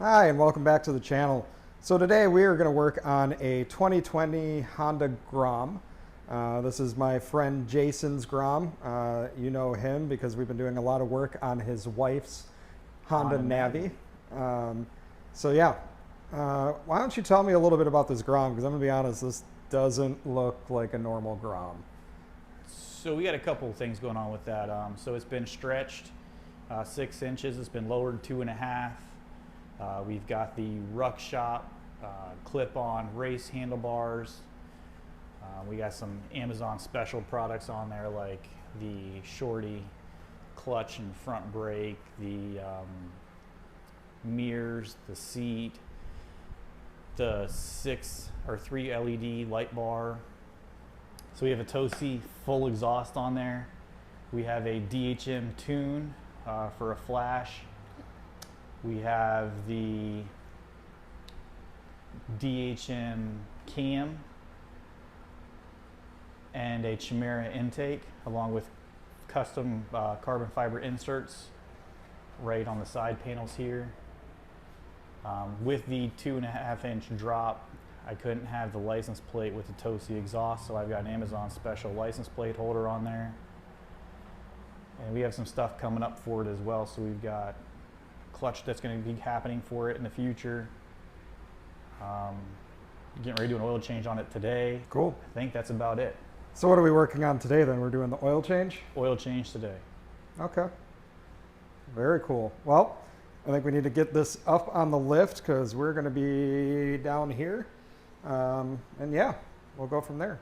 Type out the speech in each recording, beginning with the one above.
Hi, and welcome back to the channel. So today we are going to work on a 2020 Honda Grom. This is my friend Jason's Grom. You know him because we've been doing a lot of work on his wife's Honda Navi. Why don't you tell me a little bit about this Grom, because I'm going to be honest, this doesn't look like a normal Grom. So we got a couple of things going on with that. So it's been stretched 6 inches. It's been lowered 2.5. We've got the ruck shop clip-on race handlebars. We got some Amazon special products on there, like the shorty clutch and front brake, the mirrors, the seat, the 3 LED light bar. So we have a Tosi full exhaust on there. We have a DHM tune for a flash. We have the DHM cam and a Chimera intake, along with custom carbon fiber inserts right on the side panels here. With the 2.5-inch drop, I couldn't have the license plate with the Tosi exhaust, so I've got an Amazon special license plate holder on there. And we have some stuff coming up for it as well, so we've got clutch that's going to be happening for it in the future. Getting ready to do an oil change on it today. Cool. I think that's about it. So what are we working on today then? We're doing the oil change? Oil change today. Okay. Very cool. Well, I think we need to get this up on the lift because we're going to be down here. And yeah, we'll go from there.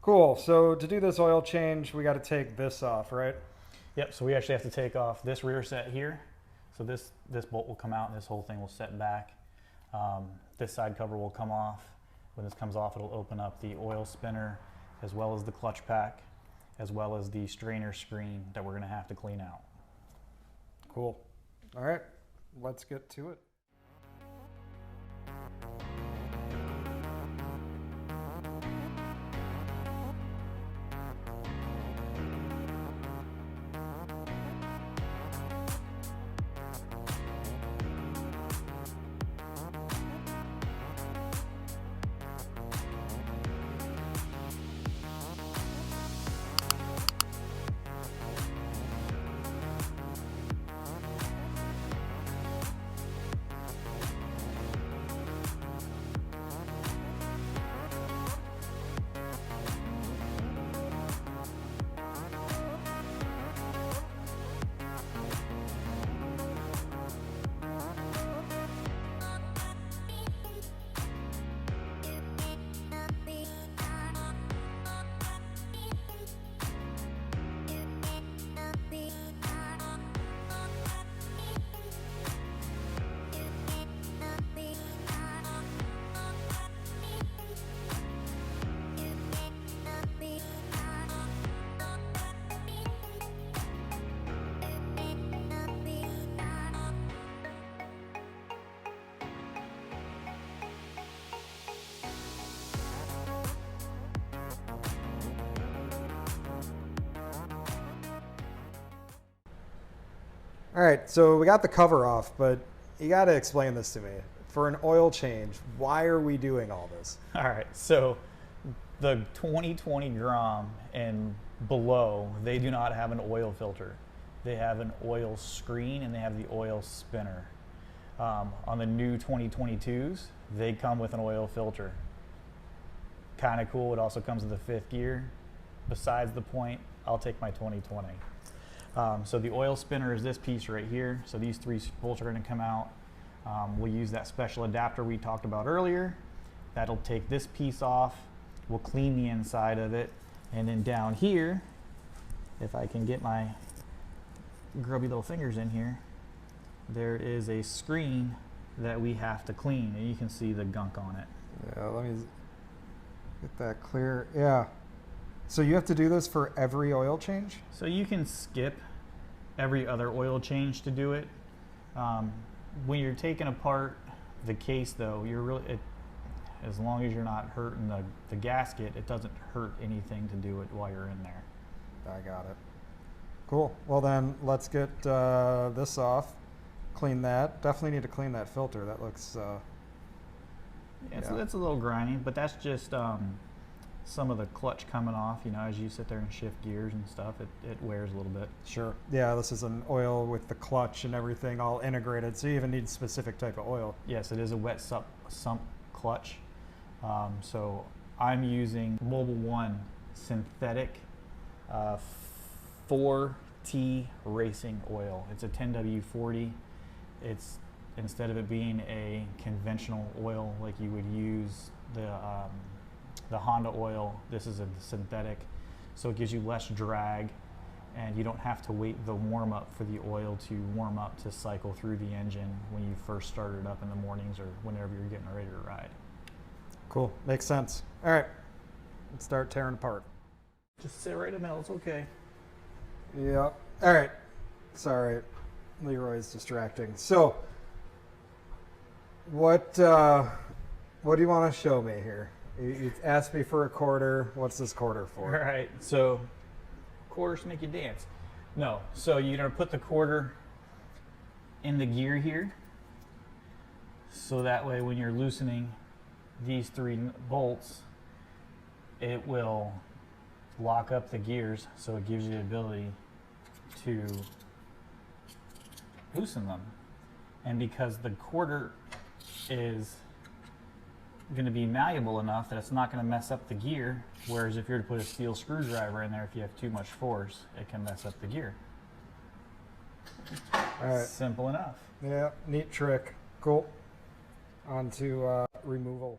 Cool. So to do this oil change, we got to take this off, right? Yep, so we actually have to take off this rear set here. So this bolt will come out and this whole thing will set back. This side cover will come off. When this comes off, it'll open up the oil spinner, as well as the clutch pack, as well as the strainer screen that we're going to have to clean out. Cool. All right, let's get to it. All right, so we got the cover off, but you got to explain this to me. For an oil change, why are we doing all this? All right, so the 2020 Grom and below, they do not have an oil filter. They have an oil screen and they have the oil spinner. On the new 2022s, they come with an oil filter. Kind of cool. It also comes with the 5th gear. Besides the point, I'll take my 2020. So the oil spinner is this piece right here. So these 3 bolts are going to come out. We'll use that special adapter we talked about earlier. That'll take this piece off. We'll clean the inside of it. And then down here, if I can get my grubby little fingers in here, there is a screen that we have to clean, and you can see the gunk on it. Yeah, let me get that clear. Yeah. So you have to do this for every oil change? So you can skip every other oil change to do it. When you're taking apart the case, though, as long as you're not hurting the gasket, it doesn't hurt anything to do it while you're in there. I got it. Cool. Well then, let's get this off. Clean that. Definitely need to clean that filter. That looks. It's a little grimy, but that's just some of the clutch coming off. You know, as you sit there and shift gears and stuff, it wears a little bit. Sure. Yeah, this is an oil with the clutch and everything all integrated, so you even need specific type of oil. Yes, it is a wet sump clutch. So I'm using Mobil 1 synthetic 4T racing oil. It's a 10W40. It's, instead of it being a conventional oil like you would use the Honda oil, this is a synthetic, so it gives you less drag, and you don't have to wait the warm up for the oil to warm up to cycle through the engine when you first start it up in the mornings or whenever you're getting ready to ride. Cool. Makes sense. All right. Let's start tearing apart. Just sit right in the middle. It's okay. Yeah. All right. Sorry. Leroy's distracting. So, what do you want to show me here? You asked me for a quarter. What's this quarter for? All right. So, quarters make you dance. No. So, you're going to put the quarter in the gear here. So that way when you're loosening these 3 bolts, it will lock up the gears, so it gives you the ability to loosen them. And because the quarter is going to be malleable enough that it's not going to mess up the gear, whereas if you were to put a steel screwdriver in there, if you have too much force, it can mess up the gear. All right. Simple enough. Yeah, neat trick. Cool. On to removal.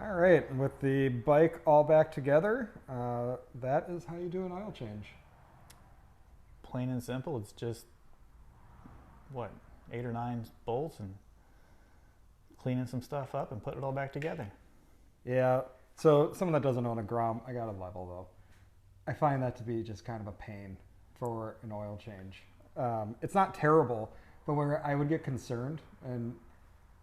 All right, with the bike all back together, that is how you do an oil change. Plain and simple. It's just, what, 8 or 9 bolts and cleaning some stuff up and putting it all back together. Yeah, So someone that doesn't own a Grom, I got a level though. I find that to be just kind of a pain for an oil change. It's not terrible, but where I would get concerned, and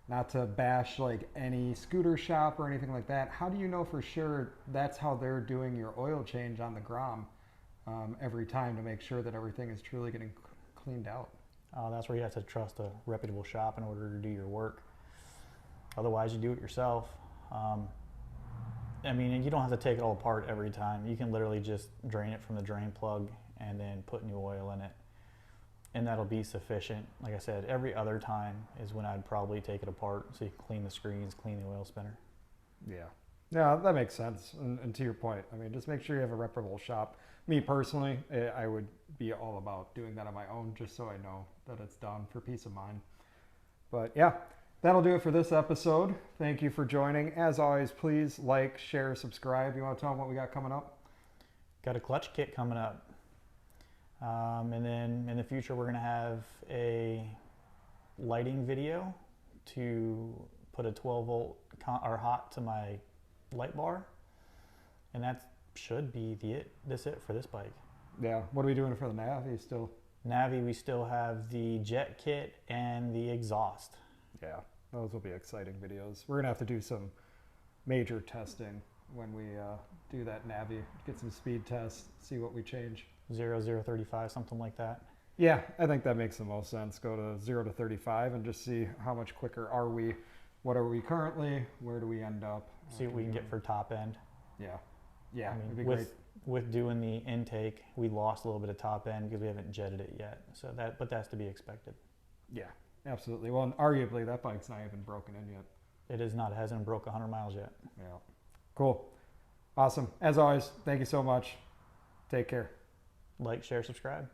not to bash like any scooter shop or anything like that, how do you know for sure that's how they're doing your oil change on the Grom every time to make sure that everything is truly getting cleaned out? That's where you have to trust a reputable shop in order to do your work. Otherwise, you do it yourself. I mean, you don't have to take it all apart every time. You can literally just drain it from the drain plug and then put new oil in it. And that'll be sufficient. Like I said, every other time is when I'd probably take it apart so you can clean the screens, clean the oil spinner. Yeah. Yeah, that makes sense. And to your point, I mean, just make sure you have a reputable shop. Me personally, I would be all about doing that on my own just so I know that it's done for peace of mind. But yeah, that'll do it for this episode. Thank you for joining. As always, please like, share, subscribe. You want to tell them what we got coming up? Got a clutch kit coming up. And then in the future, we're going to have a lighting video to put a 12 volt or hot to my light bar. And that should be it for this bike. Yeah. What are we doing for the nav? Are you still? Navi, we still have the jet kit and the exhaust. Yeah, those will be exciting videos. We're going to have to do some major testing when we do that Navi, get some speed tests, see what we change. 0-0-35, something like that. Yeah, I think that makes the most sense. Go to 0 to 35 and just see how much quicker are we, what are we currently, where do we end up. See what we can get for top end. Yeah, yeah, I mean, it'd be great. With doing the intake, we lost a little bit of top end because we haven't jetted it yet. But that's to be expected. Yeah, absolutely. Well, and arguably that bike's not even broken in yet. It is not. It hasn't broke 100 miles yet. Yeah. Cool. Awesome. As always, thank you so much. Take care. Like, share, subscribe.